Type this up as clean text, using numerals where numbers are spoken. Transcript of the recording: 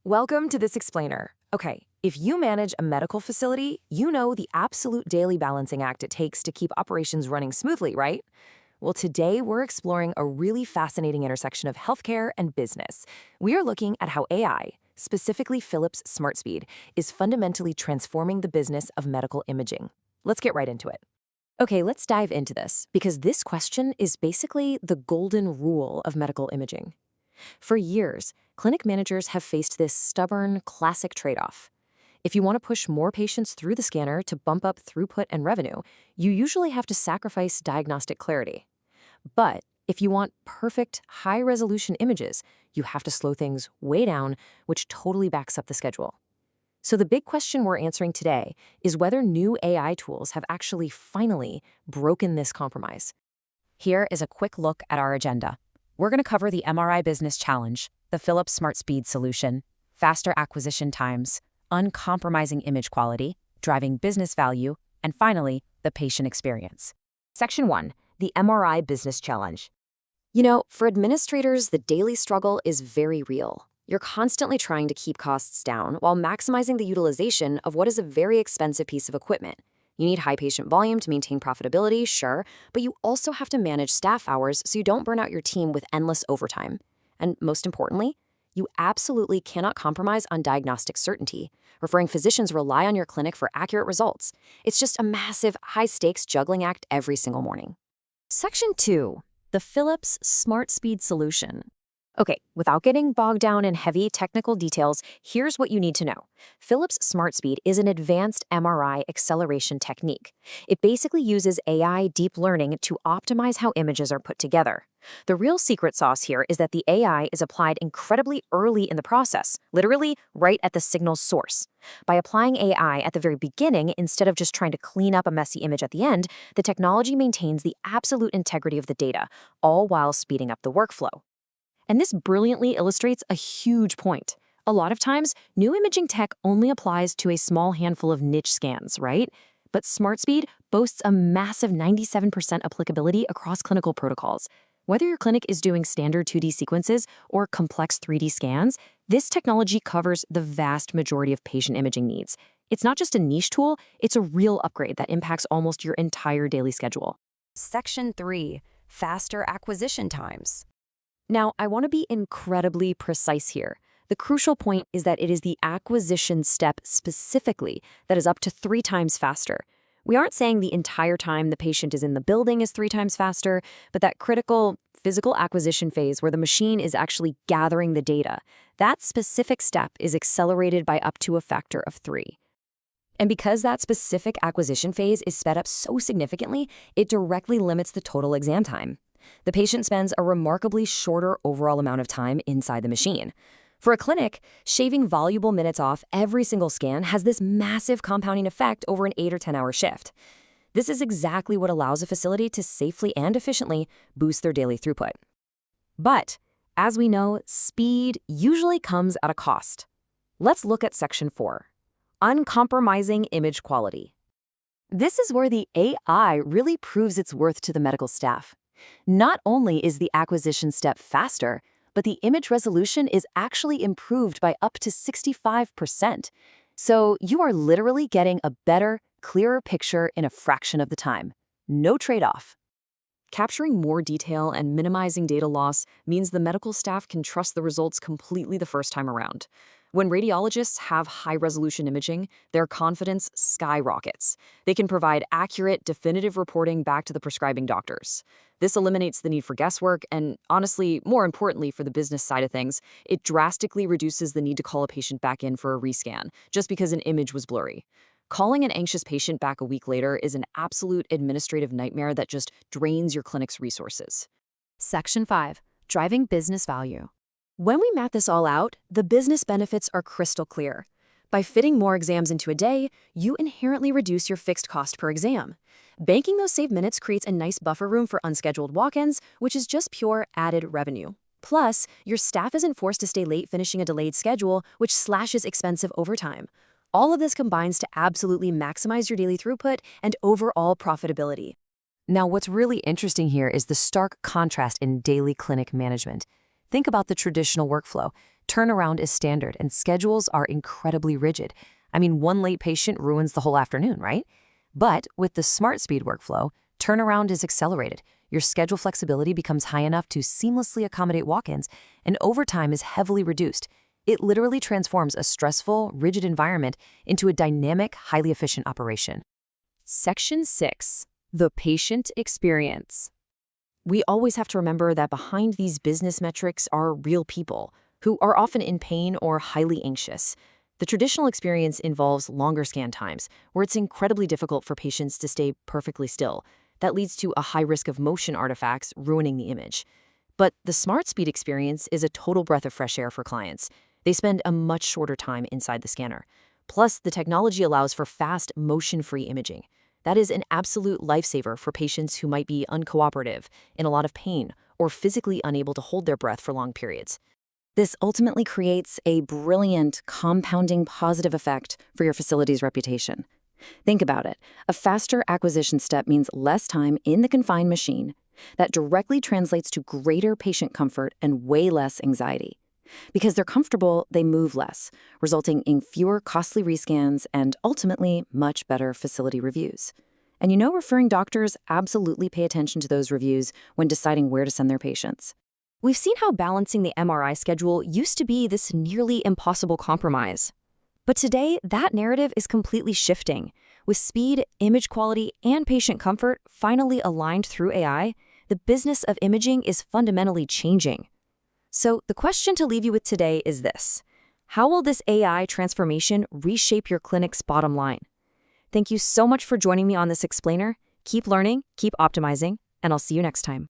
Welcome to this explainer. Okay, if you manage a medical facility, you know the absolute daily balancing act it takes to keep operations running smoothly, right? Well, today we're exploring a really fascinating intersection of healthcare and business. We are looking at how AI, specifically Philips Smartspeed, is fundamentally transforming the business of medical imaging. Let's get right into it. Okay, let's dive into this, because this question is basically the golden rule of medical imaging. For years, clinic managers have faced this stubborn, classic trade-off. If you want to push more patients through the scanner to bump up throughput and revenue, you usually have to sacrifice diagnostic clarity. But if you want perfect, high-resolution images, you have to slow things way down, which totally backs up the schedule. So the big question we're answering today is whether new AI tools have actually finally broken this compromise. Here is a quick look at our agenda. We're going to cover the MRI Business Challenge, the Philips Smartspeed solution, faster acquisition times, uncompromising image quality, driving business value, and finally, the patient experience. Section 1, the MRI Business Challenge. You know, for administrators, the daily struggle is very real. You're constantly trying to keep costs down while maximizing the utilization of what is a very expensive piece of equipment. You need high patient volume to maintain profitability, sure, but you also have to manage staff hours so you don't burn out your team with endless overtime. And most importantly, you absolutely cannot compromise on diagnostic certainty. Referring physicians rely on your clinic for accurate results. It's just a massive, high-stakes juggling act every single morning. Section 2, the Philips Smartspeed solution. Okay, without getting bogged down in heavy technical details, here's what you need to know. Philips Smartspeed is an advanced MRI acceleration technique. It basically uses AI deep learning to optimize how images are put together. The real secret sauce here is that the AI is applied incredibly early in the process, literally right at the signal's source. By applying AI at the very beginning instead of just trying to clean up a messy image at the end, the technology maintains the absolute integrity of the data, all while speeding up the workflow. And this brilliantly illustrates a huge point. A lot of times, new imaging tech only applies to a small handful of niche scans, right? But Smartspeed boasts a massive 97% applicability across clinical protocols. Whether your clinic is doing standard 2D sequences or complex 3D scans, this technology covers the vast majority of patient imaging needs. It's not just a niche tool, it's a real upgrade that impacts almost your entire daily schedule. Section 3, faster acquisition times. Now, I want to be incredibly precise here. The crucial point is that it is the acquisition step specifically that is up to 3 times faster. We aren't saying the entire time the patient is in the building is 3 times faster, but that critical physical acquisition phase where the machine is actually gathering the data, that specific step is accelerated by up to a factor of 3. And because that specific acquisition phase is sped up so significantly, it directly limits the total exam time. The patient spends a remarkably shorter overall amount of time inside the machine. For a clinic, shaving valuable minutes off every single scan has this massive compounding effect over an 8 or 10-hour shift. This is exactly what allows a facility to safely and efficiently boost their daily throughput. But, as we know, speed usually comes at a cost. Let's look at Section 4, uncompromising image quality. This is where the AI really proves its worth to the medical staff. Not only is the acquisition step faster, but the image resolution is actually improved by up to 65%. So you are literally getting a better, clearer picture in a fraction of the time. No trade-off. Capturing more detail and minimizing data loss means the medical staff can trust the results completely the first time around. When radiologists have high-resolution imaging, their confidence skyrockets. They can provide accurate, definitive reporting back to the prescribing doctors. This eliminates the need for guesswork, and honestly, more importantly for the business side of things, it drastically reduces the need to call a patient back in for a rescan, just because an image was blurry. Calling an anxious patient back a week later is an absolute administrative nightmare that just drains your clinic's resources. Section 5, driving business value. When we map this all out, the business benefits are crystal clear. By fitting more exams into a day, you inherently reduce your fixed cost per exam. Banking those saved minutes creates a nice buffer room for unscheduled walk-ins, which is just pure added revenue. Plus, your staff isn't forced to stay late finishing a delayed schedule, which slashes expensive overtime. All of this combines to absolutely maximize your daily throughput and overall profitability. Now, what's really interesting here is the stark contrast in daily clinic management. Think about the traditional workflow. Turnaround is standard, and schedules are incredibly rigid. I mean, one late patient ruins the whole afternoon, right? But with the Smartspeed workflow, turnaround is accelerated. Your schedule flexibility becomes high enough to seamlessly accommodate walk-ins, and overtime is heavily reduced. It literally transforms a stressful, rigid environment into a dynamic, highly efficient operation. Section 6. The patient experience. We always have to remember that behind these business metrics are real people who are often in pain or highly anxious. The traditional experience involves longer scan times, where it's incredibly difficult for patients to stay perfectly still. That leads to a high risk of motion artifacts ruining the image. But the Smartspeed experience is a total breath of fresh air for clients. They spend a much shorter time inside the scanner. Plus, the technology allows for fast, motion-free imaging. That is an absolute lifesaver for patients who might be uncooperative, in a lot of pain, or physically unable to hold their breath for long periods. This ultimately creates a brilliant, compounding positive effect for your facility's reputation. Think about it. A faster acquisition step means less time in the confined machine. That directly translates to greater patient comfort and way less anxiety. Because they're comfortable, they move less, resulting in fewer costly rescans and ultimately much better facility reviews. And referring doctors absolutely pay attention to those reviews when deciding where to send their patients. We've seen how balancing the MRI schedule used to be this nearly impossible compromise. But today, that narrative is completely shifting. With speed, image quality, and patient comfort finally aligned through AI, the business of imaging is fundamentally changing. So the question to leave you with today is this: how will this AI transformation reshape your clinic's bottom line? Thank you so much for joining me on this explainer. Keep learning, keep optimizing, and I'll see you next time.